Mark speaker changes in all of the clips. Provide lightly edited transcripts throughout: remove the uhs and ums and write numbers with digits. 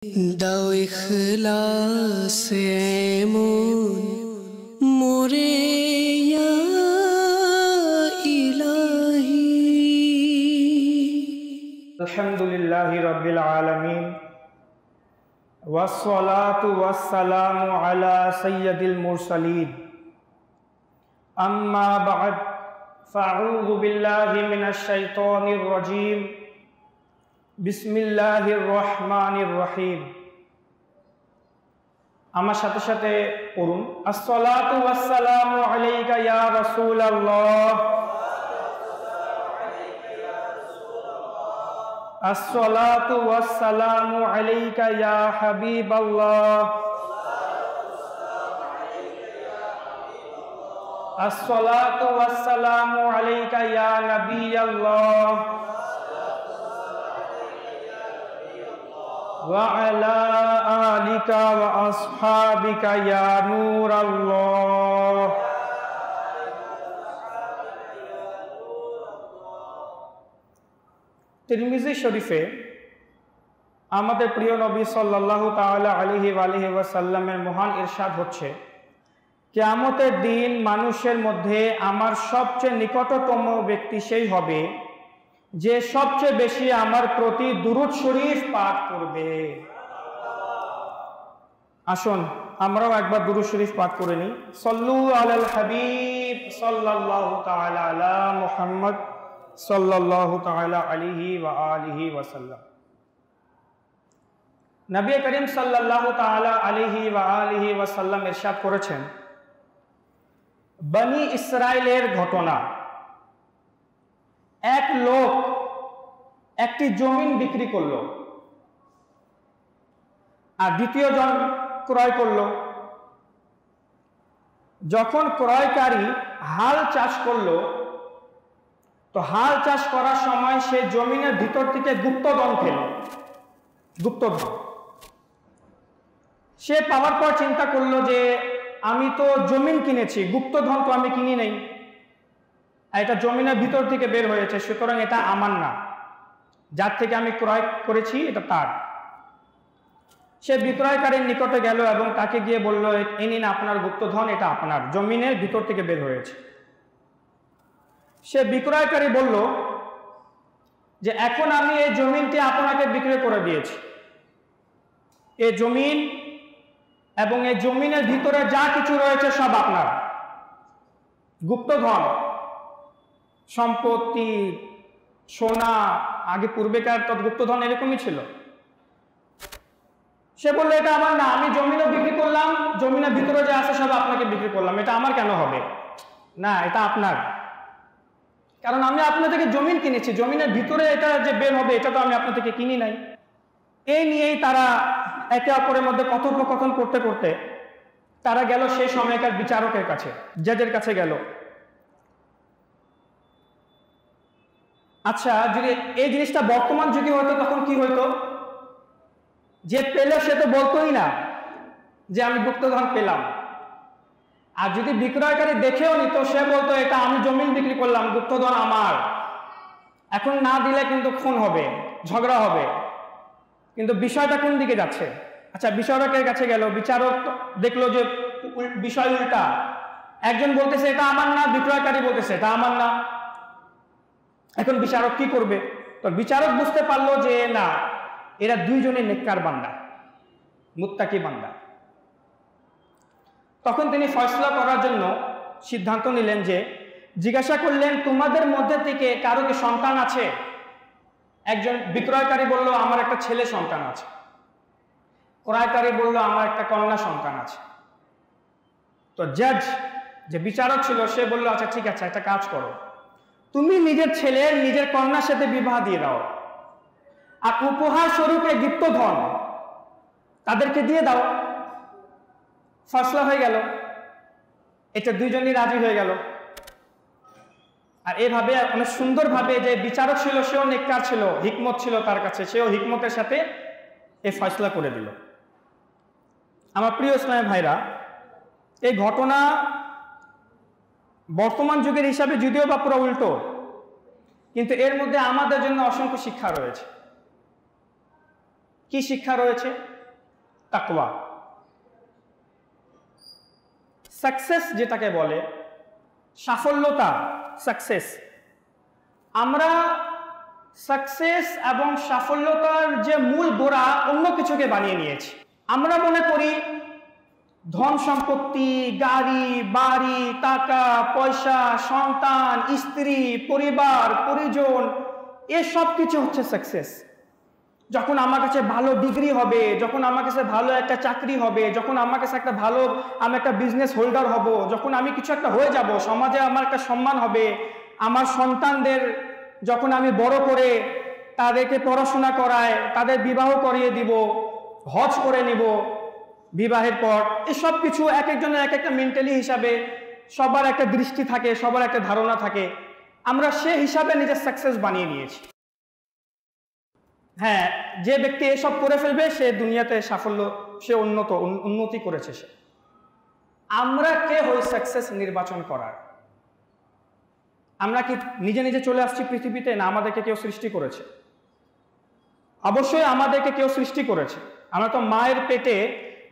Speaker 1: দাও ইখলাস এমন মোরে ইয়া ইলাহি।
Speaker 2: আলহামদুলিল্লাহি রাব্বিল আলামিন ওয়াসসালাতু ওয়াসসালামু আলা সাইয়্যিদিল মুরসালিন আম্মা বা'দ ফাআউযু বিল্লাহি মিনাশ শাইতানির রাজীম বিসমিল্লাহির রহমানির রহিম। আমার সাথে সাথে পড়ুন, আসসালাতু ওয়াসসালামু আলাইকা ইয়া রাসূলুল্লাহ, আসসালাতু ওয়াসসালামু আলাইকা ইয়া হাবিবাল্লাহ, আসসালাতু ওয়াসসালামু আলাইকা ইয়া নবিয়াল্লাহ ওয়া আলা আলিকা ওয়া আসহাবিকা ইয়া নূরাল্লাহ। তিরমিজি শরীফে আমাদের প্রিয় নবী সাল্লাল্লাহু তাআলা আলাইহি ওয়া সাল্লামের মহান ইরশাদ হচ্ছে, কিয়ামতের দিন মানুষের মধ্যে আমার সবচেয়ে নিকটতম ব্যক্তি সেই হবে যে সবচেয়ে বেশি আমার প্রতি দুরূদ শরীফ পাঠ করবে। আসুন আমরাও একবার দুরূদ শরীফ পাঠ করে নিই। সল্লু আলাল হাবিব সাল্লাল্লাহু তাআলা আলা মুহাম্মদ সাল্লাল্লাহু তাআলা আলাইহি ওয়া আলিহি ওয়া সাল্লাম। নবী করিম সাল্লাল্লাহু তাআলা আলাইহি ওয়া আলিহি ওয়া সাল্লাম ইরশাদ করেছেন, বনি ইসরাইলের ঘটনা। এক লোক একটি জমিন বিক্রি করলো আর দ্বিতীয় জন ক্রয় করলো। যখন ক্রয়কারী হাল চাষ করলো, তো হাল চাষ করার সময় সে জমিনের ভিতর থেকে গুপ্তধন পেল। গুপ্তধন সে পাওয়ার পর চিন্তা করলো যে আমি তো জমিন কিনেছি, গুপ্তধন তো আমি কিনি নেই, এটা জমিনের ভিতর থেকে বের হয়েছে, সুতরাং এটা আমার না, যার থেকে আমি ক্রয় করেছি এটা তার। সে বিক্রয়কারীর নিকটে গেল এবং তাকে গিয়ে বলল, এই নিন আপনার গুপ্তধন, এটা আপনার, জমিনের ভিতর থেকে বের হয়েছে। সে বিক্রয়কারী বলল যে এখন আমি এই জমিনটি আপনাকে বিক্রি করে দিয়েছি, এই জমিন এবং এই জমিনের ভিতরে যা কিছু রয়েছে সব আপনার। গুপ্তধন, সম্পত্তি, সোনা, আগে পূর্বেকার গুপ্তধন এরকমই ছিল। সে বললো এটা আমার না, আমি জমিনও বিক্রি করলাম, জমিনের ভিতরে যা আছে সব আপনাকে বিক্রি করলাম, এটা আমার কেন হবে? না, এটা আপনার, কারণ আমি আপনার থেকে জমিন কিনেছি, জমিনের ভিতরে এটা যে বের হবে এটা তো আমি আপনার থেকে কিনি নাই। এই নিয়েই তারা একে অপরের মধ্যে কথোপকথন করতে করতে তারা গেল সেই সময়কার বিচারকের কাছে, জাজের কাছে গেল। আচ্ছা, যদি এই জিনিসটা বর্তমান যুগে হতো তখন কি হইতো? যে পেল সে তো বলতোই না যে আমি গুপ্তধন পেলাম, আর যদি বিক্রয়কারী দেখেও নিত সে বলতো এটা আমি জমিন বিক্রি করলাম, গুপ্তধন আমার। এখন না দিলে কিন্তু খুন হবে, ঝগড়া হবে। কিন্তু বিষয়টা কোন দিকে যাচ্ছে? আচ্ছা, বিচারকের কাছে গেল, বিচারক দেখলো যে বিষয় উল্টা, একজন বলতেছে এটা আমার না, বিক্রয়কারী বলতেছে এটা আমার না। এখন বিচারক কি করবে? তো বিচারক বুঝতে পারলো যে না, এরা দুইজনে নেককার বান্দা, মুত্তাকি বান্দা। তখন তিনি ফয়সালা করার জন্য সিদ্ধান্ত নিলেন যে জিজ্ঞাসা করলেন, তোমাদের মধ্যে থেকে কারো কি সন্তান আছে? একজন বিক্রয়কারী বলল আমার একটা ছেলে সন্তান আছে, ক্রয়কারী বলল আমার একটা কন্যা সন্তান আছে। তো জাজ, যে বিচারক ছিল, সে বলল আচ্ছা ঠিক আছে, একটা কাজ করো, তুমি নিজের ছেলের নিজের কন্যার সাথে বিবাহ দিয়ে দাও, আর উপহার স্বরূপে গুপ্তধন তাদেরকে দিয়ে দাও। ফয়সালা হয়ে গেল, এটা দুইজনই রাজি হয়ে গেল। আর এভাবে অনেক সুন্দরভাবে, যে বিচারক ছিল সেও নেককার ছিল, হিকমত ছিল তার কাছে, সেও হিকমতের সাথে এই ফয়সালা করে দিল। আমার প্রিয় ইসলামী ভাইরা, এই ঘটনা বর্তমান যুগের হিসাবে যদিও বা পুরো উল্টো, কিন্তু এর মধ্যে আমাদের জন্য অসংখ্য শিক্ষা রয়েছে। কি শিক্ষা রয়েছে? তাকওয়া। সাকসেস যেটাকে বলে, সাফল্যতা, সাকসেস, আমরা সাকসেস এবং সাফল্যতার যে মূল গোড়া অন্য কিছুকে বানিয়ে নিয়েছি। আমরা মনে করি ধন সম্পত্তি, গাড়ি বাড়ি, টাকা পয়সা, সন্তান, স্ত্রী, পরিবার, পরিজন, এসব কিছু হচ্ছে সাকসেস। যখন আমার কাছে ভালো ডিগ্রি হবে, যখন আমার কাছে ভালো একটা চাকরি হবে, যখন আমার কাছে আমি একটা বিজনেস হোল্ডার হব, যখন আমি কিছু একটা হয়ে যাব, সমাজে আমার একটা সম্মান হবে, আমার সন্তানদের যখন আমি বড় করে তাদেরকে পড়াশোনা করায়, তাদের বিবাহ করিয়ে দিব, হজ করে নিব বিবাহের পর, এসব কিছু এক একজনের এক একটা মেন্টালি হিসাবে সবার একটা দৃষ্টি থাকে, সবার একটা ধারণা থাকে। আমরা সে হিসাবে নিজের সাকসেস বানিয়ে নিয়েছি। হ্যাঁ, যে ব্যক্তি এসব করে ফেলবে সে দুনিয়াতে সাফল্য, সে উন্নতি করেছে সে। আমরা কে হই সাকসেস নির্বাচন করার? আমরা কি নিজে নিজে চলে আসছি পৃথিবীতে, না আমাদেরকে কেউ সৃষ্টি করেছে? অবশ্যই আমাদেরকে কেউ সৃষ্টি করেছে। আমরা তো মায়ের পেটে,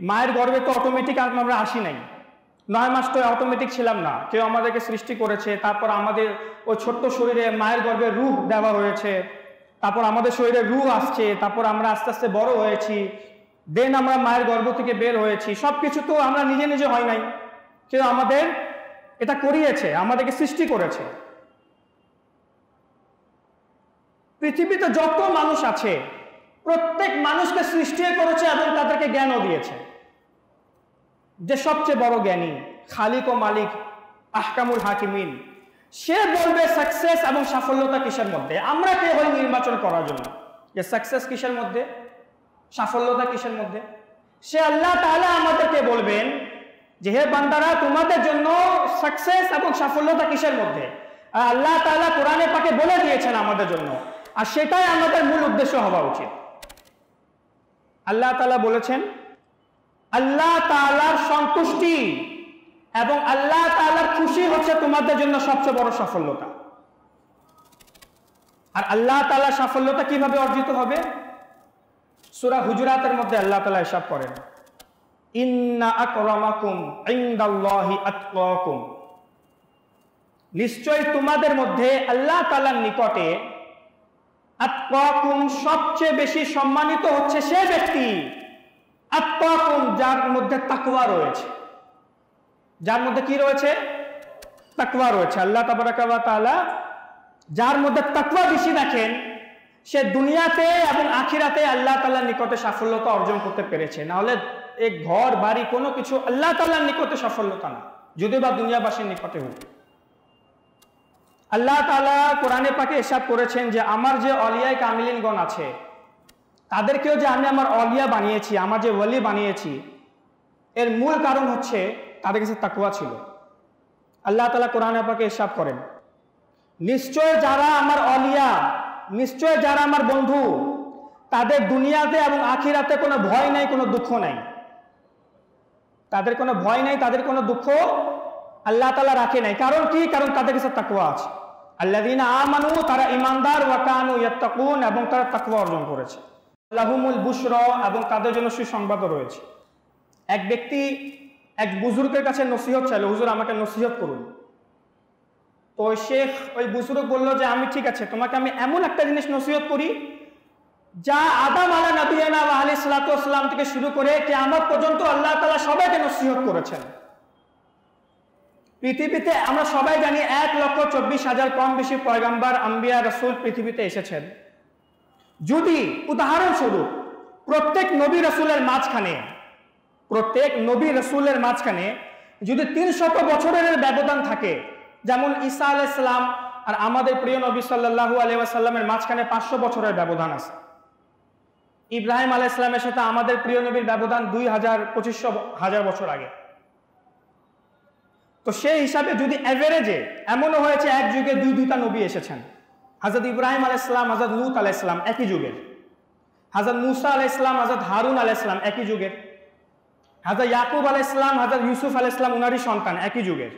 Speaker 2: মায়ের গর্ভে তো অটোমেটিক আমরা আসি নাই, 9 মাস তো অটোমেটিক ছিলাম না, কেউ আমাদেরকে সৃষ্টি করেছে। তারপর আমাদের ওই ছোট্ট শরীরে মায়ের গর্ভে রূহ দেওয়া হয়েছে, তারপর আমাদের শরীরে রূহ আসছে, তারপর আমরা আস্তে আস্তে বড় হয়েছি, দেন আমরা মায়ের গর্ভ থেকে বের হয়েছি। সবকিছু তো আমরা নিজে নিজে হয় নাই, কেউ আমাদের এটা করিয়েছে, আমাদেরকে সৃষ্টি করেছে। পৃথিবীতে যত মানুষ আছে প্রত্যেক মানুষকে সৃষ্টি করেছে এবং তাদেরকে জ্ঞানও দিয়েছে। যে সবচেয়ে বড় জ্ঞানী, খালিক ও মালিক, আহকামুল হাকিমিন, সে বলবে সাকসেস এবং সাফল্যতা কিসের মধ্যে। আমরা কে হই নির্বাচন করার জন্য যে সাকসেস কিসের মধ্যে, সাফল্যতা কিসের মধ্যে? সে আল্লাহ তাআলা আমাদেরকে বলবেন যে হে বান্দারা, তোমাদের জন্য সাকসেস এবং সাফল্যতা কিসের মধ্যে। আর আল্লাহ তাআলা কোরআনে পাকে বলে দিয়েছেন আমাদের জন্য, আর সেটাই আমাদের মূল উদ্দেশ্য হওয়া উচিত। আল্লাহ তাআলা বলেছেন, আল্লাহ তাআলার সন্তুষ্টি এবং আল্লাহ তাআলার খুশি হচ্ছে তোমাদের জন্য সবচেয়ে বড় সাফল্যতা। আর আল্লাহ তাআলার সাফল্যতা কিভাবে অর্জিত হবে? সূরা হুজুরাতের মধ্যে আল্লাহ তাআলা ইরশাদ করেন, ইন্না আকরামাকুম ইনদাল্লাহি আতকাকুম, নিশ্চয়ই তোমাদের মধ্যে আল্লাহ তাআলার নিকটে আতকাকুম, সবচেয়ে বেশি সম্মানিত হচ্ছে সে ব্যক্তি, আতকাকুম, যার মধ্যে তাকওয়া রয়েছে। যার মধ্যে কি রয়েছে? তাকওয়া রয়েছে। আল্লাহ তাবারাকা ওয়া তাআলা যার মধ্যে তাকওয়া বেশি রাখেন, সে দুনিয়াতে এবং আখিরাতে আল্লাহ তাআলার নিকটে সাফল্যতা অর্জন করতে পেরেছে। না হলে এই ঘর বাড়ি কোনো কিছু আল্লাহ তাআলার নিকটে সাফল্যতা না, যদি বা দুনিয়াবাসীর নিকটে হোক। আল্লাহ তাআলা কোরআনে পাকে ইরশাদ করেছেন যে আমার যে অলিয়ায়ে কামিলিনগণ আছে, তাদেরকেও যে আমি আমার অলিয়া বানিয়েছি, আমার যে ওয়ালি বানিয়েছি, এর মূল কারণ হচ্ছে তাদের কাছে তাকওয়া ছিল। আল্লাহ তাআলা কোরআনে পাকে ইরশাদ করেন, নিশ্চয় যারা আমার অলিয়া, নিশ্চয় যারা আমার বন্ধু, তাদের দুনিয়াতে এবং আখিরাতে কোনো ভয় নাই, কোনো দুঃখ নাই। তাদের কোনো ভয় নাই, তাদের কোনো দুঃখ আল্লাহ তাআলা রাখে নাই। কারণ কি? কারণ তাদের কাছে তাকওয়া আছে। আল্লাযীনা আমানু, তারা ঈমানদার, ওয়া কানু ইয়াত্তাকুন, এবং তারা তাকওয়া অর্জন করেছে। লাহুমুল বুশরা, এবং তাদের জন্য সুসংবাদও রয়েছে। এক ব্যক্তি এক বুজুর্গের কাছে নসিহত চাইল, হুজুর আমাকে নসিহত করুন। তো শেখ ওই বুজুর্গ বলল যে আমি ঠিক আছে, তোমাকে আমি এমন একটা জিনিস নসিহত করি যা আদম আলা নবিয়ানা ওয়া আলাইহিস সালাতু ওয়াস সালাম থেকে শুরু করে কিয়ামত পর্যন্ত আল্লাহ তাআলা সবাইকে নসিহত করেছেন। পৃথিবীতে আমরা সবাই জানি 1,24,000 কম বেশি পয়গম্বর, আম্বিয়া, রাসূল পৃথিবীতে এসেছেন। যদি উদাহরণস্বরূপ প্রত্যেক নবী রাসূলের মাঝখানে যদি 300 বছরের ব্যবধান থাকে, যেমন ঈসা আলাইহিস সালাম আর আমাদের প্রিয় নবী সাল্লাল্লাহু আলাইহি ওয়াসাল্লামের মাঝখানে 500 বছরের ব্যবধান আছে। ইব্রাহিম আলাইহিস সালামের সাথে আমাদের প্রিয় নবীর ব্যবধান 2,000-2,500 বছর আগে। তো সেই হিসাবে যদি এভারেজে এমনও হয়েছে এক যুগে দুইটা নবী এসেছেন, হযরত ইব্রাহিম আলাইহিস সালাম, হযরত লূত আলাইহিস সালাম একই যুগের, হযরত মূসা আলাইহিস সালাম, হযরত হারুন আলাইহিস সালাম একই যুগের, হযরত ইয়াকুব আলাইহিস সালাম, হযরত ইউসুফ আলাইহিস সালাম উনারই সন্তান, একই যুগের।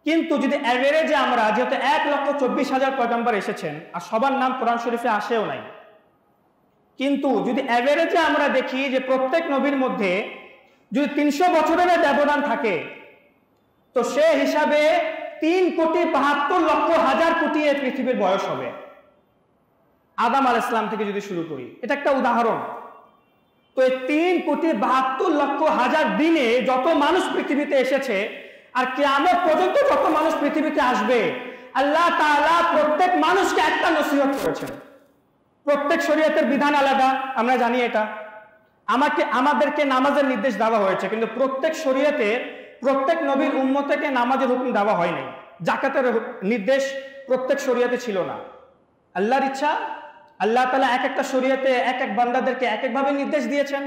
Speaker 2: কিন্তু যদি এভারেজে আমরা, যেহেতু 1,24,000 পয়গম্বর এসেছেন আর সবার নাম কোরআন শরীফে আসেও নাই, কিন্তু যদি অ্যাভারেজে আমরা দেখি যে প্রত্যেক নবীর মধ্যে যদি 300 বছরের ব্যবধান থাকে, তো সে হিসাবে 3,72,00,000 কোটি এই পৃথিবীর বয়স হবে আদম আলাইহিস সালাম থেকে যদি শুরু করি। এটা একটা উদাহরণ। তো এই 3,72,00,000 দিনে যত মানুষ পৃথিবীতে এসেছে আর কিয়ামত পর্যন্ত যত মানুষ পৃথিবীতে আসবে, আল্লাহ তাআলা প্রত্যেক মানুষকে একটা নসিহত করেছেন। প্রত্যেক শরীয়তের বিধান আলাদা, আমরা জানি এটা। আমাদেরকে নামাজের নির্দেশ দেওয়া হয়েছে, কিন্তু প্রত্যেক শরীয়তে প্রত্যেক নবীর উম্মতকে নামাজের হুকুম দেওয়া হয় নাই। যাকাতের নির্দেশ প্রত্যেক শরীয়তে ছিল না। আল্লাহর ইচ্ছা, আল্লাহ তাআলা এক একটা শরীয়তে এক এক বান্দাদেরকে এক একভাবে নির্দেশ দিয়েছেন,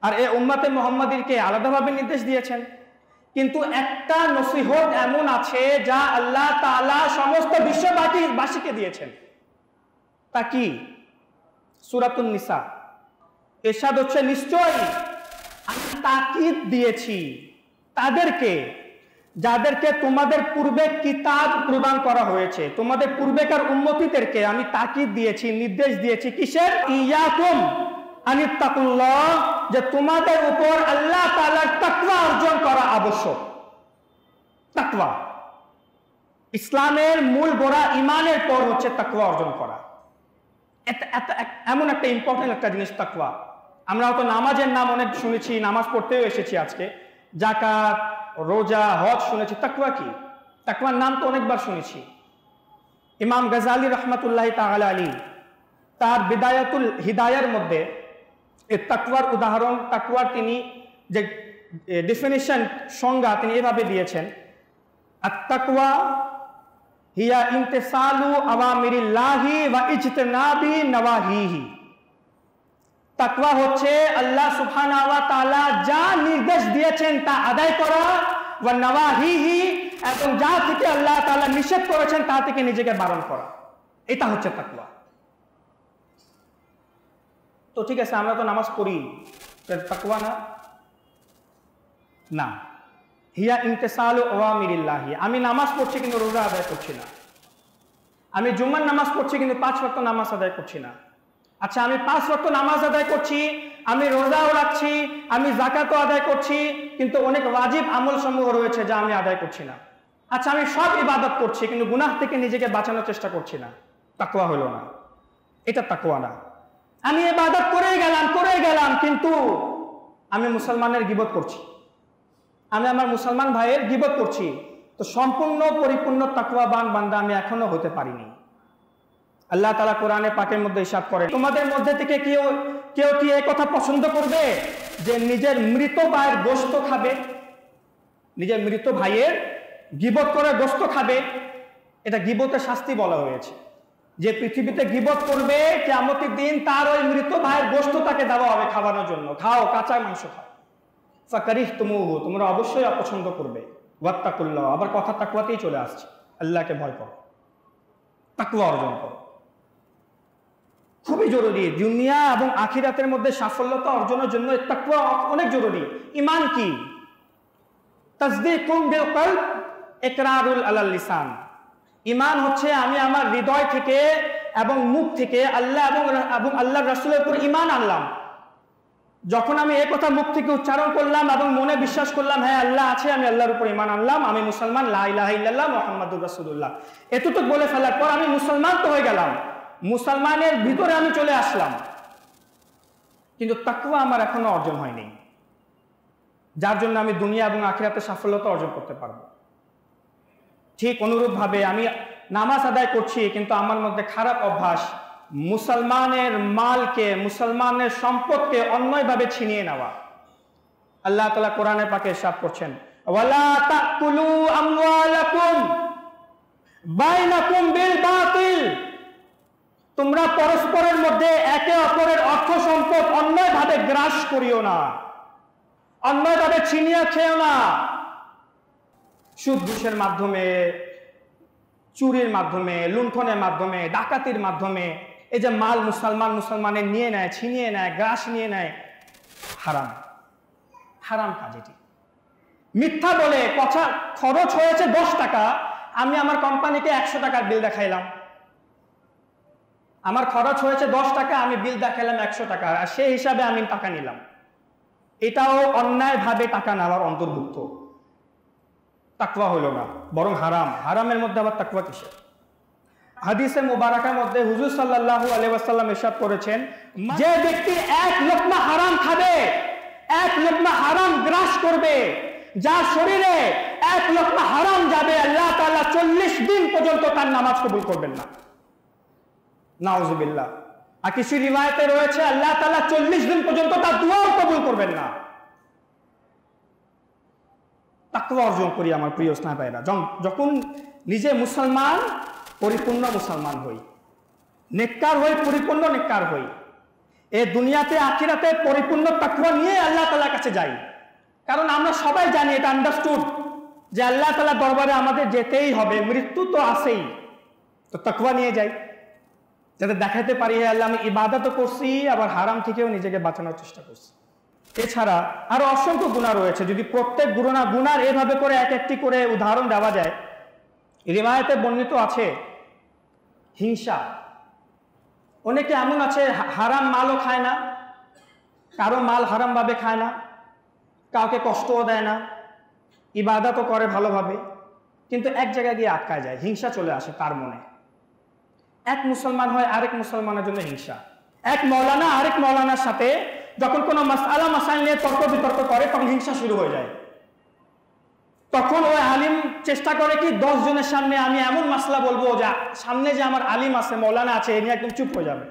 Speaker 2: আর এই উম্মতে মুহাম্মাদীকে আলাদাভাবে নির্দেশ দিয়েছেন। কিন্তু একটা নসিহত এমন আছে যা আল্লাহ তাআলা সমস্ত বিশ্ববাসীকে দিয়েছেন। তা কি? সূরাতুন নিসা ইরশাদ হচ্ছে, নিশ্চয়ই আমি তাকিদ দিয়েছি তাদেরকে যাদেরকে তোমাদের পূর্বে কিতাব প্রদান করা হয়েছে, তোমাদের পূর্বেকার উম্মতীদেরকে আমি তাকিদ দিয়েছি, নির্দেশ দিয়েছি কিসের? ইয়াকুম আনিত্তাকুল্লাহ, যে তোমাদের উপর আল্লাহ তাআলার তাকওয়া অর্জন করা আবশ্যক। তাকওয়া ইসলামের মূল গোড়া, ইমানের পর হচ্ছে তাকওয়া অর্জন করা। এমন একটা ইম্পর্টেন্ট একটা জিনিস তাকওয়া। আমরা হয়তো নামাজের নাম অনেক শুনেছি, নামাজ পড়তেও এসেছি আজকে, যাকাত, রোজা, হজ শুনেছি। তাকওয়া কি? তাকওয়ার নাম তো অনেকবার শুনেছি। ইমাম গাজালি রহমাতুল্লাহি তাআলা আলাইহি তার বিদায়াতুল হিদায়ার মধ্যে এই তাকওয়ার উদাহরণ, তাকওয়ার তিনি যে ডেফিনিশন, সংজ্ঞা তিনি এভাবে দিয়েছেন, আত-তাকওয়া হিয়া ইমতিসালু আওয়ামিরিল্লাহি ওয়া ইজতিনাবি নওয়াহিহি। তাকওয়া হচ্ছে আল্লাহ সুবহানাহু ওয়া তাআলা যা নির্দেশ দিয়েছেন তা আদায় করা, ওয়া নওয়াহিহি, এবং যা থেকে আল্লাহ তাআলা নিষেধ করেছেন তা থেকে নিজেকে বারণ করা। এটা হচ্ছে তাকওয়া। তো ঠিক আছে, আমরা তো নামাজ পড়ি, তাকওয়া না? না, হিয়া ইমতিসালু আওয়ামিরিল্লাহি। আমি নামাজ পড়ছি কিন্তু রোজা আদায় করছি না। আমি জুমার নামাজ পড়ছি কিন্তু 5 ওয়াক্ত নামাজ আদায় করছি না। আচ্ছা, আমি 5 ওয়াক্ত নামাজ আদায় করছি, আমি রোজাও রাখছি, আমি যাকাতও আদায় করছি, কিন্তু অনেক ওয়াজিব আমল সমূহ রয়েছে যা আমি আদায় করছি না। আচ্ছা, আমি সব ইবাদত করছি কিন্তু গুনাহ থেকে নিজেকে বাঁচানোর চেষ্টা করছি না। তাকওয়া হলো না, এটা তাকওয়া না। আমি ইবাদত করেই গেলাম কিন্তু আমি মুসলমানের গীবত করছি, আমি আমার মুসলমান ভাইয়ের গীবত করছি, তো সম্পূর্ণ পরিপূর্ণ তাকওয়াবান বান্দা আমি এখনো হতে পারিনি। আল্লাহ তাআলা কোরআনে পাকের মধ্যে ইরশাদ করেন, তোমাদের মধ্যে থেকে কেউ কি এই কথা পছন্দ করবে যে নিজের মৃত ভাইয়ের গোশত খাবে? নিজের মৃত ভাইয়ের গীবত করে গোশত খাবে। এটা গীবতের শাস্তি বলা হয়েছে। যে পৃথিবীতে গীবত করবে, কিয়ামতের দিন তার ওই মৃত ভাইয়ের গোশত তাকে দেওয়া হবে খাওয়ানোর জন্য। খাও, কাঁচা মাংস খাও। ফাকারিহতুমুহু, তোমরা অবশ্যই অপছন্দ করবে। ওয়াত্তাকুল্লাহ, আবার কথা তাকওয়াতেই চলে আসছে, আল্লাহকে ভয় করো, তাকওয়া অর্জন করো। খুবই জরুরি। দুনিয়া এবং আখিরাতের মধ্যে সাফল্যতা অর্জনের জন্য তাকওয়া অনেক জরুরি। ঈমান কি? তাসদীকুম বিল কলব, ইকরারুল আলাল লিসান। ঈমান হচ্ছে আমি আমার হৃদয় থেকে এবং মুখ থেকে আল্লাহ এবং আল্লাহর রাসূলের উপর ঈমান আনলাম। যখন আমি এই কথা মুখ থেকে উচ্চারণ করলাম এবং মনে বিশ্বাস করলাম হ্যাঁ আল্লাহ আছে, আমি আল্লাহর উপর ঈমান আনলাম, আমি মুসলমান, লা ইলাহা ইল্লাল্লাহ মুহাম্মাদুর রাসূলুল্লাহ, এতটুকু বলে ফেলার পর আমি মুসলমান তো হয়ে গেলাম, মুসলমানের ভিতরে আমি চলে আসলাম, কিন্তু তাকওয়া আমার এখনো অর্জন হয়নি, যার জন্য আমি দুনিয়া এবং আখিরাতে সাফল্যতা অর্জন করতে পারবো। ঠিক অনুরূপভাবে আমি নামাজ আদায় করছি কিন্তু আমার মধ্যে খারাপ অভ্যাস, মুসলমানের মালকে, মুসলমানের সম্পদকে অন্যায়ভাবে ছিনিয়ে নেওয়া। আল্লাহ তাআলা কোরআনে পাকে ইরশাদ করছেন, ওয়ালা তাকুলু আমওয়ালাকুম বাইনাকুম বিল বাতিল, তোমরা পরস্পরের মধ্যে একে অপরের অর্থ সম্পদ অন্যায়ভাবে গ্রাস করিও না, অন্যায়ভাবে ছিনিয়ে খেও না। সুদ ঘুষের মাধ্যমে, চুরির মাধ্যমে, লুণ্ঠনের মাধ্যমে, ডাকাতির মাধ্যমে এই যে মাল মুসলমানের নিয়ে নেয়, ছিনিয়ে নেয়, গ্রাস নিয়ে নেয়, হারাম, হারাম কাজ এটি। মিথ্যা বলে কথা, খরচ হয়েছে 10 টাকা, আমি আমার কোম্পানিকে 100 টাকার বিল দেখাইলাম, আমার খরচ হয়েছে 10 টাকা, আমি বিল দেখালাম 100 টাকা, আর সেই হিসাবে আমি টাকা নিলাম, এটাও অন্যায়ভাবে টাকা নেওয়ার অন্তর্ভুক্ত। তাকওয়া হলো না, বরং হারাম। হারামের মধ্যে আবার তাকওয়া কিসের? হাদিসে মুবারাকার মধ্যে হুজুর সাল্লাল্লাহু আলাইহি ওয়াসাল্লাম ইরশাদ করেছেন, যে ব্যক্তি এক লোকমা হারাম খাবে, এক লোকমা হারাম গ্রাস করবে, যার শরীরে এক লোকমা হারাম যাবে, আল্লাহ তাআলা 40 দিন পর্যন্ত তার নামাজ কবুল করবেন না। নাউজুবিল্লাহ। আর কিছু রিওয়ায়াতে রয়েছে আল্লাহ তাআলা 40 দিন পর্যন্ত তার দুআও কবুল করবেন না। তাকওয়া অর্জন করি আমার প্রিয় স্নাইপাররা, যখন নিজে মুসলমান, পরিপূর্ণ মুসলমান হই, নেককার হই, পরিপূর্ণ নেককার হই, এই দুনিয়াতে আখিরাতে পরিপূর্ণ তাকওয়া নিয়ে আল্লাহ তাআলার কাছে যাই। কারণ আমরা সবাই জানি, এটা আন্ডারস্টুড, যে আল্লাহ তাআলার দরবারে আমাদের যেতেই হবে, মৃত্যু তো আছেই। তো তাকওয়া নিয়ে যাই, যাতে দেখাতে পারি হে আল্লাহ আমি ইবাদতও করছি, আবার হারাম থেকেও নিজেকে বাঁচানোর চেষ্টা করছি। এছাড়া আরো অসংখ্য গুনাহ রয়েছে। যদি প্রত্যেক গুনার এভাবে করে এক একটি করে উদাহরণ দেওয়া যায়, রিওয়ায়াতে বর্ণিত আছে হিংসা। অনেকে এমন আছে হারাম মালও খায় না, কারো মাল হারাম ভাবে খায় না, কাউকে কষ্টও দেয় না, ইবাদতও করে ভালোভাবে, কিন্তু এক জায়গায় গিয়ে আটকায় যায়, হিংসা চলে আসে তার মনে। এক মুসলমান হয় আরেক মুসলমানের জন্য হিংসা। এক মৌলানা আরেক মৌলানার সাথে যখন কোনো মাসআলা মাসাইল নিয়ে তর্ক বিতর্ক করে, তখন হিংসা শুরু হয়ে যায়। তখন ওই আলিম চেষ্টা করে কি 10 জনের সামনে আমি এমন মাসলা বলবো যে সামনে যে আমার আলিম আছে, মৌলানা আছে, এ নিয়ে একদম চুপ হয়ে যাবে।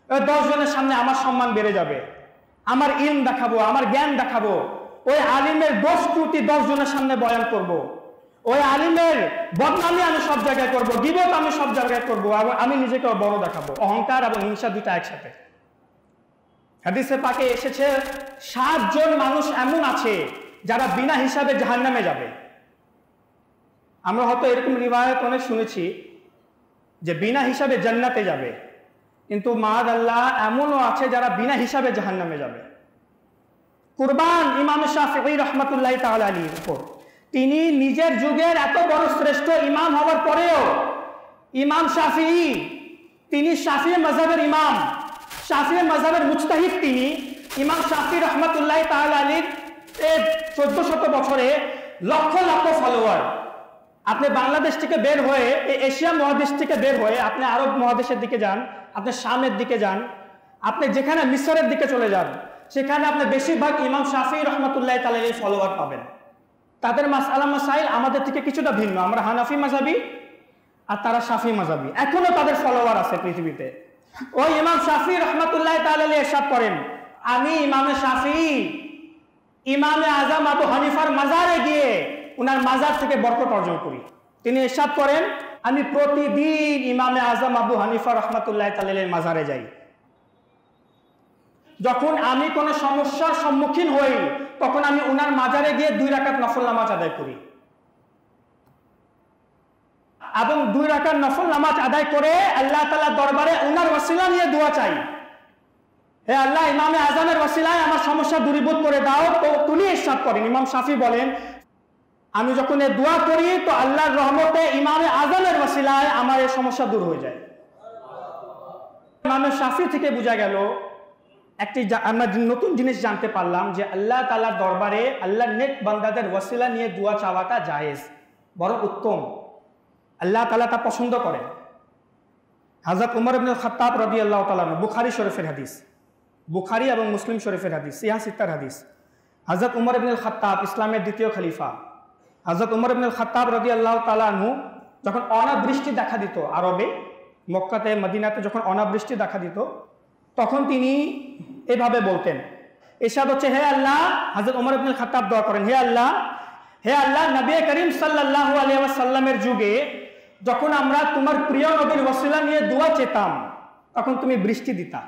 Speaker 2: ওই 10 জনের সামনে আমার সম্মান বেড়ে যাবে, আমার ইলম দেখাবো, আমার জ্ঞান দেখাবো। ওই আলিমের দোষ ত্রুটি 10 জনের সামনে বয়ান করব। ওই আলিমের বদনামি আমি সব জায়গায় করব, গীবত আমি সব জায়গায় করব, এবং আমি নিজেকে বড় দেখাবো। অহংকার এবং হিংসা দুইটা একসাথে। হাদিসে পাকে এসেছে 7 জন মানুষ এমন আছে যারা বিনা হিসাবে জাহান্নামে যাবে। আমরা হয়তো এরকম রিওয়ায়াত অনেক শুনেছি যে বিনা হিসাবে জান্নাতে যাবে, কিন্তু মাআযাল্লাহ এমনও আছে যারা বিনা হিসাবে জাহান্নামে যাবে। কুরবান ইমাম শাফিঈ রাহমাতুল্লাহি তাআলা আলাইহির উপর, তিনি নিজের যুগের এত বড় শ্রেষ্ঠ ইমাম হওয়ার পরেও, ইমাম শাফিঈ, তিনি শাফিঈ মাযহাবের ইমাম, শাফিঈ মাযহাবের মুজতাহিদ, তিনি ইমাম শাফিঈ রাহমাতুল্লাহি তাআলা আলাইহির 1400 বছরে লক্ষ লক্ষ ফলোয়ার। আপনি বাংলাদেশ থেকে বের হয়ে, এশিয়া মহাদেশ থেকে বের হয়ে আপনি আরব মহাদেশের দিকে যান, আপনি শামের দিকে যান, আপনি যেখানে মিশরের দিকে চলে যান, সেখানে আপনি বেশিরভাগ ইমাম শাফিঈ রাহমাতুল্লাহি তাআলা আলাইহির ফলোয়ার পাবেন। তাদের মাসআলা মাসাইল আমাদের থেকে কিছুটা ভিন্ন। আমরা হানাফি মাযহাবী আর তারা শাফিঈ মাযহাবী। এখনো তাদের ফলোয়ার আছে পৃথিবীতে। ওই ইমাম শাফিঈ রাহমাতুল্লাহি তাআলা আলাইহি ইরশাদ করেন, আমি ইমামে শাফিঈ, ইমামে আযম আবু হানিফার মাজারে গিয়ে উনার মাজার থেকে বরকত অর্জন করি। তিনি ইরশাদ করেন, আমি প্রতিদিন ইমামে আযম আবু হানিফা রাহমাতুল্লাহি তাআলা আলাইহির মাজারে যাই। যখন আমি কোনো সমস্যার সম্মুখীন হই, তখন আমি উনার মাজারে গিয়ে 2 রাকাত নফল নামাজ আদায় করি, এবং 2 রাকাত নফল নামাজ আদায় করে আল্লাহ তাআলার দরবারে উনার ওসিলা নিয়ে দোয়া চাই, হে আল্লাহ ইমামে আযমের ওসিলায় আমার সমস্যা দূরীভূত করে দাও। তো তিনি ইরশাদ করেন, ইমাম শাফি বলেন, আমি যখন এই দোয়া করি তো আল্লাহর রহমতে ইমামে আযমের ওসিলায় আমার এই সমস্যা দূর হয়ে যায়। ইমামে শাফি থেকে বোঝা গেল একটি, আমরা নতুন জিনিস জানতে পারলাম যে আল্লাহ তাআলার দরবারে আল্লাহর নেক বান্দাদের ওসিলা নিয়ে দোয়া চাওয়াটা জায়েজ, বড় উত্তম। আল্লাহ তাআলা তা পছন্দ করেন। হযরত ওমর ইবনে খাত্তাব রাদিয়াল্লাহু তাআলা, বুখারী শরীফের হাদিস, বুখারী এবং মুসলিম শরীফের হাদিস, সিহাহ সিত্তার হাদিস। হযরত ওমর ইবনে খাত্তাব ইসলামের দ্বিতীয় খলিফা, হযরত ওমর ইবনে খাত্তাব রাদিয়াল্লাহু তাআলা আনহু যখন অনাবৃষ্টি দেখা দিত আরবে, মক্কাতে মদিনাতে যখন অনাবৃষ্টি দেখা দিত, তখন তিনি এভাবে বলতেন, ইরশাদ হচ্ছে, হে আল্লাহ, হযরত ওমর ইবনে খাত্তাব দোয়া করেন, হে আল্লাহ, নবী করিম সাল্লাল্লাহু আলাইহি ওয়াসাল্লামের যুগে যখন আমরা তোমার প্রিয় নবীর ওসিলা নিয়ে দোয়া চেতাম, তখন তুমি বৃষ্টি দিতা।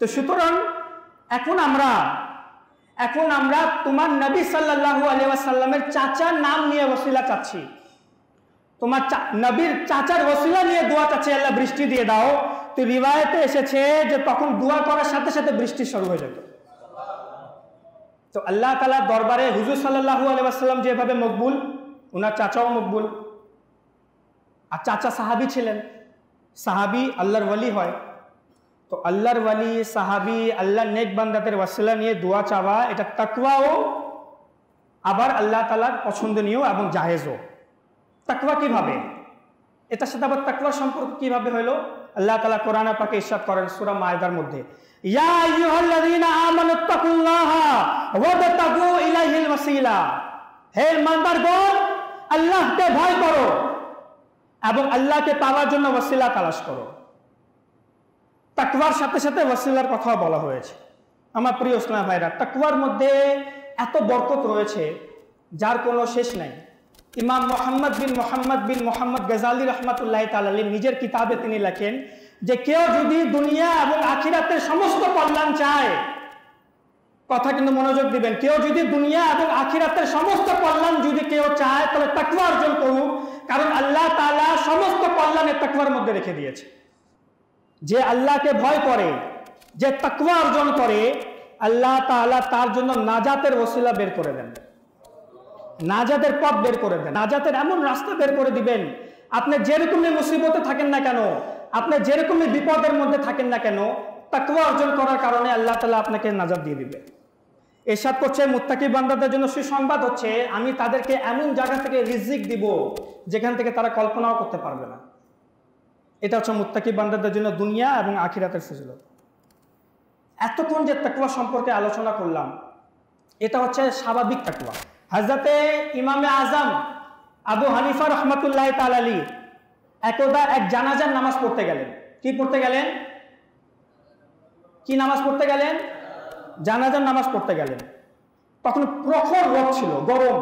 Speaker 2: তো সুতরাং এখন আমরা তোমার নবী সাল্লাল্লাহু আলাইহি ওয়াসাল্লামের চাচার নাম নিয়ে ওসিলা চাচ্ছি, তোমার নবীর চাচার ওসিলা নিয়ে দোয়া চাচ্ছি, আল্লাহ বৃষ্টি দিয়ে দাও। তো রিওয়ায়াতে এসেছে যে তখন দোয়া করার সাথে সাথে বৃষ্টি শুরু হয়ে যেত। তো আল্লাহ তাআলার দরবারে হুজুর সাল্লাল্লাহু আলাইহি ওয়াসাল্লাম যেভাবে মকবুল, ওনার চাচাও মকবুল। আর চাচা সাহাবী ছিলেন, সাহাবি আল্লাহর ওয়ালি হয়, তো আল্লাহর ওয়ালি সাহাবি আল্লাহর নেক বান্দাদের ওয়াসিলা নিয়ে দোয়া চাওয়া এটা তাকওয়াও, আবার আল্লাহ তাআলার পছন্দনীয় এবং জায়েজও। তাকওয়া কিভাবে, এটার সাথে আবার তাকওয়ার সম্পর্ক কিভাবে হলো? আল্লাহ তাআলা কোরআনে পাকে ইরশাদ করেন সূরা মায়েদার মধ্যে, ইয়া আইয়ুহাল্লাযীনা আমানুত্তাকুল্লাহা ওয়াবতাগু ইলাইহিল ওয়াসিলা, হে ইমানদারগণ আল্লাহকে ভয় করো এবং আল্লাহকে পাওয়ার জন্য ওয়াসিলা তালাশ করো। তাকওয়ার সাথে সাথে ওয়াসিলার কথা বলা হয়েছে। আমার প্রিয় ইসলাম ভাইরা, তাকওয়ার মধ্যে এত বরকত রয়েছে যার কোনো শেষ নাই। ইমাম মোহাম্মদ বিন মোহাম্মদ গজালি রহমাতুল্লাহ তাআলা আলাইহি নিজের কিতাবে তিনি লেখেন যে কেউ যদি দুনিয়া এবং আখিরাতের সমস্ত কল্যাণ চায়, কথা কিন্তু মনোযোগ দিবেন, কেউ যদি দুনিয়া এবং আখিরাতের সমস্ত কল্যাণ যদি কেউ চায় তাহলে তাকওয়া অর্জন করুক, কারণ আল্লাহ তাআলা সমস্ত কল্যাণের তাকওয়ার মধ্যে রেখে দিয়েছে। যে আল্লাহকে ভয় করে, যে তাকওয়া অর্জন করে, আল্লাহ তাআলা তার জন্য নাজাতের ওসিলা বের করে দেন, নাজাতের পথ বের করে দেন, নাজাতের এমন রাস্তা বের করে দিবেন। আপনি যেরকমই মুসিবতে থাকেন না কেন, আপনি যেরকমই বিপদের মধ্যে থাকেন না কেন, তাকওয়া অর্জন করার কারণে আল্লাহ তাআলা আপনাকে নাজাত দিয়ে দিবে। এরশাদ করছে মুত্তাকি বান্দাদের জন্য সুসংবাদ হচ্ছে আমি তাদেরকে এমন জায়গা থেকে রিজিক দিব যেখান থেকে তারা কল্পনাও করতে পারবে না। এটা হচ্ছে মুত্তাকি বান্দাদের জন্য দুনিয়া এবং আখিরাতের ফজিলত। এতক্ষণ যে তাকওয়া সম্পর্কে আলোচনা করলাম, এটা হচ্ছে স্বাভাবিক তাকওয়া। হযরতে ইমামে আজম আবু হানিফা রহমাতুল্লাহ তাআলা আলাইহি একদা এক জানাজার নামাজ পড়তে গেলেন। কি পড়তে গেলেন? কি নামাজ পড়তে গেলেন? জানাজার নামাজ পড়তে গেলেন। তখন প্রখর রোদ ছিল, গরম,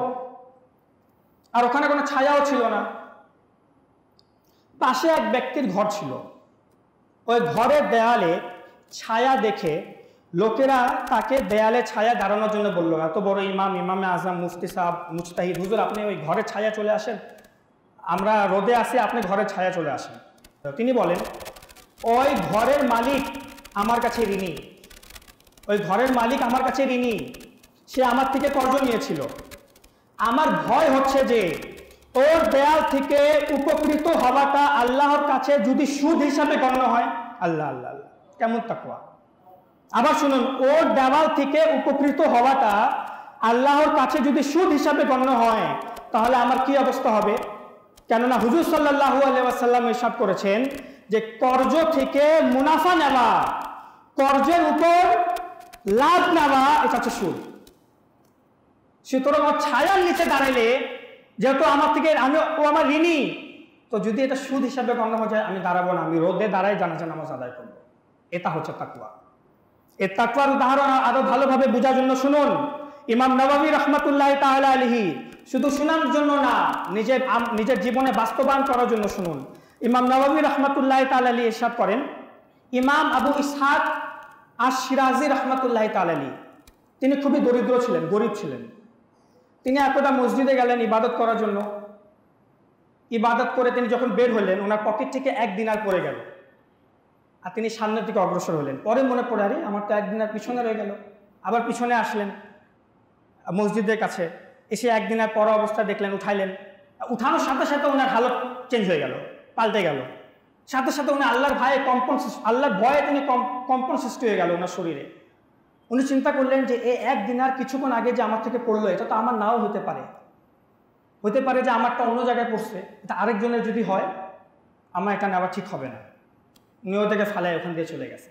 Speaker 2: আর ওখানে কোনো ছায়াও ছিল না। পাশে এক ব্যক্তির ঘর ছিল, ওই ঘরের দেয়ালে ছায়া দেখে লোকেরা তাকে দেয়ালে ছায়া দাঁড়ানোর জন্য বলল, এত বড় ইমাম, ইমামে আজম, মুফতি সাহেব, মুজতাহিদ, হুজুর আপনি ওই ঘরের ছায়া চলে আসেন, আমরা রোদে আসি, আপনি ঘরের ছায়া চলে আসেন। তিনি বলেন, ওই ঘরের মালিক আমার কাছে ঋণী, ওই ঘরের মালিক আমার কাছে ঋণী, সে আমার থেকে কর্জ নিয়েছিল। আমার ভয় হচ্ছে যে ওর দেয়াল থেকে উপকৃত হওয়াটা আল্লাহর কাছে যদি সুদ হিসাবে গণ্য হয়। আল্লাহ আল্লাহ আল্লাহ, কেমন তাকওয়া! আবার শুনুন, ওর দেওয়াল থেকে উপকৃত হওয়াটা আল্লাহর কাছে যদি সুদ হিসাবে গণ্য হয় তাহলে আমার কি অবস্থা হবে? কেননা হুজুর সাল্লাল্লাহু আলাইহি ওয়াসাল্লাম ইরশাদ করেছেন যে কর্জ থেকে মুনাফা নেওয়া, কর্জের উপর লাভ নেওয়া, এটা হচ্ছে সুদ। সুতরাং ছায়ার নিচে দাঁড়াইলে, যেহেতু আমার থেকে ও আমার ঋণী, তো যদি এটা সুদ হিসাবে গণ্য হয়ে যায়, আমি দাঁড়াবো না, আমি রোদে দাঁড়াই জানাজা নামাজ আদায় করবো। এটা হচ্ছে তাকওয়া। এই তাকওয়ার উদাহরণ আরো ভালোভাবে বোঝার জন্য শুনুন, ইমাম নববী রাহমাতুল্লাহ তাআলা আলাইহি শুধু শোনার জন্য না, নিজের জীবনে বাস্তবায়ন করার জন্য শুনুন। ইমাম নববী রাহমাতুল্লাহ তাআলা আলাইহি ইরশাদ করেন, ইমাম আবু ইসহাক আশ-শিরাজি রাহমাতুল্লাহ তাআলা আলাইহি তিনি খুবই দরিদ্র ছিলেন, গরিব ছিলেন। তিনি একদা মসজিদে গেলেন ইবাদত করার জন্য। ইবাদত করে তিনি যখন বের হলেন, ওনার পকেট থেকে 1 দিনার পড়ে গেল, আর তিনি সামনের দিকে অগ্রসর হলেন। পরে মনে পড়ে, আরে আমার তো 1 দিনার পিছনে রয়ে গেল। আবার পিছনে আসলেন মসজিদের কাছে, এসে 1 দিনার পর অবস্থা দেখলেন, উঠাইলেন। উঠানোর সাথে সাথে ওনার হালত চেঞ্জ হয়ে গেল, পাল্টে গেল। সাথে সাথে উনি আল্লাহর ভয়ে তিনি কম্পন সৃষ্টি হয়ে গেল ওনার শরীরে। উনি চিন্তা করলেন যে এই 1 দিনার কিছুক্ষণ আগে যে আমার থেকে পড়লো, এটা তো আমার নাও হতে পারে, হতে পারে যে আমারটা অন্য জায়গায় পড়ছে, এটা আরেকজনের যদি হয় আমার এটা নেওয়া ঠিক হবে না। উনি ওদেরকে ফালায় ওখান দিয়ে চলে গেছে।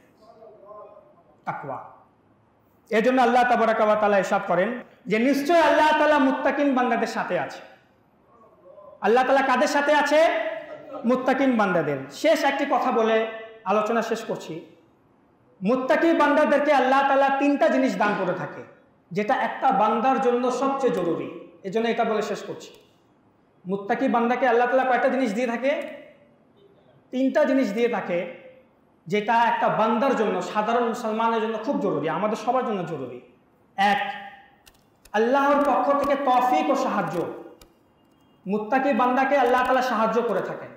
Speaker 2: তাকওয়া। এই জন্য আল্লাহ তাবারাকা ওয়া তাআলা ইরশাদ করেন যে নিশ্চয় আল্লাহ তাআলা মুত্তাকিন বান্দাদের সাথে আছে। আল্লাহ তাআলা কাদের সাথে আছে? মুত্তাকিন বান্দাদের। শেষ একটি কথা বলে আলোচনা শেষ করছি। মুত্তাকি বান্দাদেরকে আল্লাহ তাআলা 3টা জিনিস দান করে থাকে, যেটা একটা বান্দার জন্য সবচেয়ে জরুরি। এজন্য এটা বলে শেষ করছি। মুত্তাকি বান্দাকে আল্লাহ তাআলা কয়টা জিনিস দিয়ে থাকে? 3টা জিনিস দিয়ে থাকে, যেটা একটা বান্দার জন্য, সাধারণ মুসলমানের জন্য খুব জরুরি, আমাদের সবার জন্য জরুরি। 1, আল্লাহর পক্ষ থেকে তৌফিক ও সাহায্য। মুত্তাকি বান্দাকে আল্লাহ তাআলা সাহায্য করে থাকেন।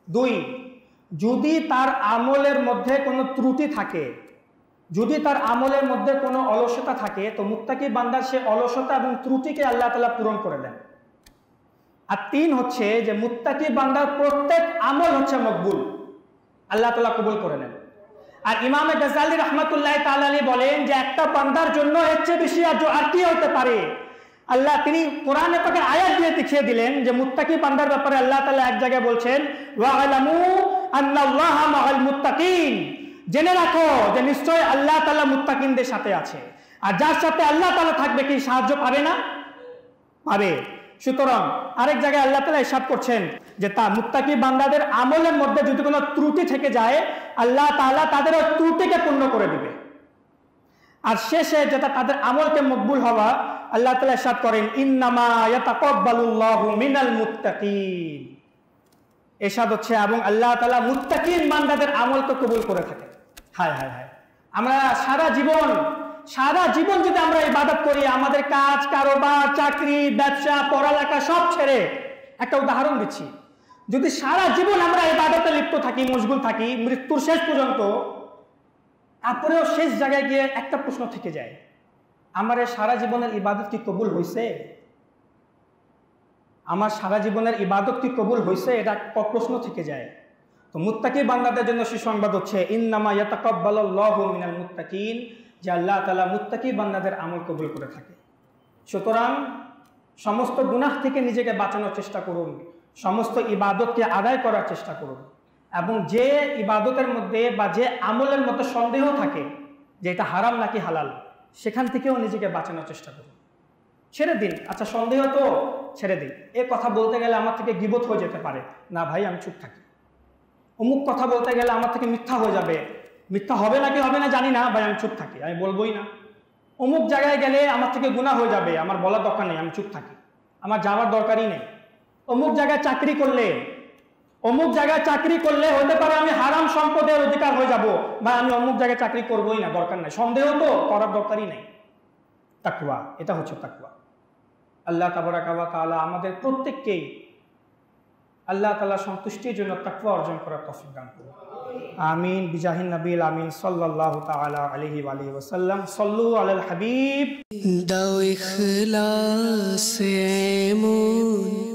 Speaker 2: 2, যদি তার আমলের মধ্যে কোনো ত্রুটি থাকে, যদি তার আমলের মধ্যে কোনো অলসতা থাকে, তো মুত্তাকি বান্দার সে অলসতা এবং ত্রুটিকে আল্লাহ তাআলা পূরণ করে দেন। আর 3 হচ্ছে যে মুত্তাকি বান্দার প্রত্যেক আমল হচ্ছে মকবুল। আল্লাহ তাআলা কবুল করে নেন। আর ইমাম গাজ্জালী রাহমাতুল্লাহি তাআলা আলাইহি বলেন যে একটা বান্দার জন্য এর চেয়ে বেশি আর কি হতে পারে। আল্লাহ তিনি কোরআনে পাকে আয়াত দিয়ে দেখিয়ে দিলেন যে মুত্তাকি বান্দার ব্যাপারে আল্লাহ তাআলা এক জায়গায় বলছেন ওয়া'লামু আন্নাল্লাহা মা'আল মুত্তাকিন, জেনে রাখো যে নিশ্চয় আল্লাহ তাআলা মুত্তাকিনদের সাথে আছে। আর যার সাথে আল্লাহ তাআলা থাকবে কি সাহায্য পাবে না? পাবে। সুতরাং আরেক জায়গায় আল্লাহ তাআলা ইরশাদ করছেন যে তা মুত্তাকি বান্দাদের আমলের মধ্যে যদি কোনো ত্রুটি থেকে যায় আল্লাহ তাআলা তাদের ওই ত্রুটিকে পূর্ণ করে দিবে। আর শেষে যেটা তাদের আমলকে মকবুল হওয়া, আল্লাহ তাআলা ইরশাদ করেন ইন্নামা ইয়াতাকাব্বালুল্লাহু মিনাল মুত্তাকিন। ইরশাদ হচ্ছে এবং আল্লাহ তাআলা মুত্তাকিন বান্দাদের আমলকে কবুল করে থাকেন। হায় হায় হায়, আমরা সারা জীবন যদি আমরা ইবাদত করি, আমাদের কাজ কারোবার চাকরি ব্যবসা পড়ালেখা সব ছেড়ে, একটা উদাহরণ দিচ্ছি, যদি সারা জীবন আমরা ইবাদতে লিপ্ত থাকি, মশগুল থাকি মৃত্যুর শেষ পর্যন্ত, তারপরেও শেষ জায়গায় গিয়ে একটা প্রশ্ন থেকে যায়, আমার সারা জীবনের ইবাদত কি কবুল হয়েছে? আমার সারা জীবনের ইবাদত কি কবুল হয়েছে? এটা প্রশ্ন থেকে যায়। তো মুত্তাকি বান্দাদের জন্য সুসংবাদ হচ্ছে ইন্নামা ইয়াতাকাব্বালুল্লাহু মিনাল মুত্তাকিন, যে আল্লাহ তাআলা মুত্তাকি বান্দাদের আমল কবুল করে থাকে। সুতরাং সমস্ত গুনাহ থেকে নিজেকে বাঁচানোর চেষ্টা করুন, সমস্ত ইবাদতকে আদায় করার চেষ্টা করুন, এবং যে ইবাদতের মধ্যে বা যে আমলের মধ্যে সন্দেহ থাকে যে এটা হারাম নাকি হালাল, সেখান থেকেও নিজেকে বাঁচানোর চেষ্টা করুন। ছেড়ে দিন, আচ্ছা সন্দেহ তো ছেড়ে দিন, এ কথা বলতে গেলে আমার থেকে গীবত হয়ে যেতে পারে, না ভাই আমি চুপ থাকি। অমুক কথা বলতে গেলে আমার থেকে মিথ্যা হয়ে যাবে, মিথ্যা হবে নাকি হবে না জানি না, ভাই আমি চুপ থাকি, আমি বলবোই না। অমুক জায়গায় গেলে আমার থেকে গুনাহ হয়ে যাবে, আমার বলার দরকার নেই, আমি চুপ থাকি, আমার যাওয়ার দরকারই নেই। অমুক জায়গায় চাকরি করলে হতে পারে আমি হারাম সম্পদের অধিকার হয়ে যাব, বা আমি অমুক জায়গায় চাকরি করবোই না, দরকার নাই, সন্দেহ তো করার দরকারই নেই। তাকওয়া, এটা হচ্ছে তাকওয়া। আল্লাহ তাবারাকা ওয়া তাআলা আমাদের প্রত্যেককেই আল্লাহ তাআলা সন্তুষ্টির জন্য তাকওয়া অর্জন করার তৌফিক দান করুন। আমিন বিজাহিন নবীল আমিন সাল্লাল্লাহু তাআলা আলাইহি ওয়া আলিহি ওয়াসাল্লাম। সাল্লু আলাল হাবিব।
Speaker 1: দাও ইখলাস এমন